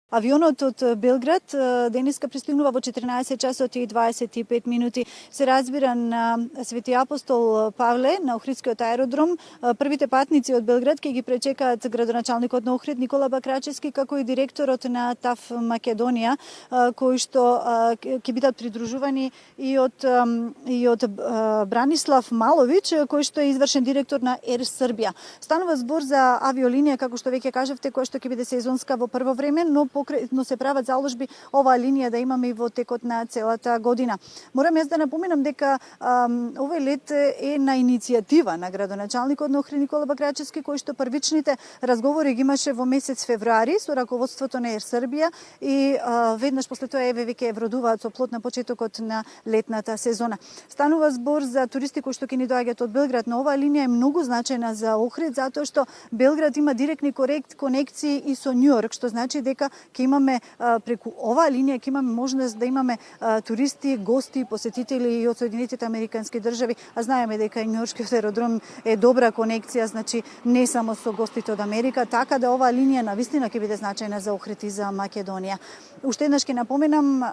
Авионот од Белград денеска пристигнува во 14 часот и 25 минути. Се разбира на Свети Апостол Павле на Охридскиот аеродром. Првите патници од Белград ќе ги пречекаат градоначалникот на Охрид Никола Бакрачевски, како и директорот на ТАФ Македонија, кои што ќе бидат придружувани и од Бранислав Малович, кој што е извршен директор на Ер Србија. Станува збор за авиолинија, како што веќе кажавте, која што ќе биде сезонска во прво време, но се прават заложби оваа линија да имаме и во текот на целата година. Морам јас да напоменам дека овој лет е на иницијатива на градоначалникот на Охрид Никола Бакрачевски, кој што првичните разговори ги имаше во месец февруари со раководството на Ер Србија и веднаш после тоа веќе вродуваат со плот на почетокот на летната сезона. Станува збор за туристи кои што ќе ни доаѓаат од Белград, но оваа линија е многу значајна за Охрид затоа што Белград има директни конекции и со Њујорк, што значи дека ќе имаме преку оваа линија ќе имаме можност да имаме туристи, гости, посетители и од Соединетите Американски држави, а знаеме дека Њујоркскиот аеродром е добра конекција, значи не само со гостите од Америка, така да оваа линија навистина ќе биде значајна за Охрид и за Македонија. Уште еднаш ќе напоменам,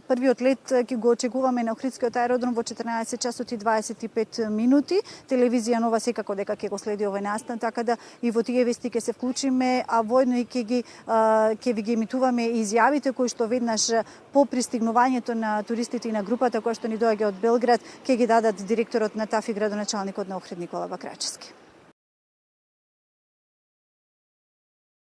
првиот лет ќе го очекуваме на Охридскиот аеродром во 14 часот и 25 минути. Телевизија Нова секако дека ќе го следи овој настан, така да и во тие вести ќе се вклучиме, а воедно и ќе ви ги емитуваме изјавите кои што веднаш по пристигнувањето на туристите и на групата која што ни доаѓа од Белград ќе ги дадат директорот на ТАФ и градоначалникот на Охрид Никола Бакрачевски.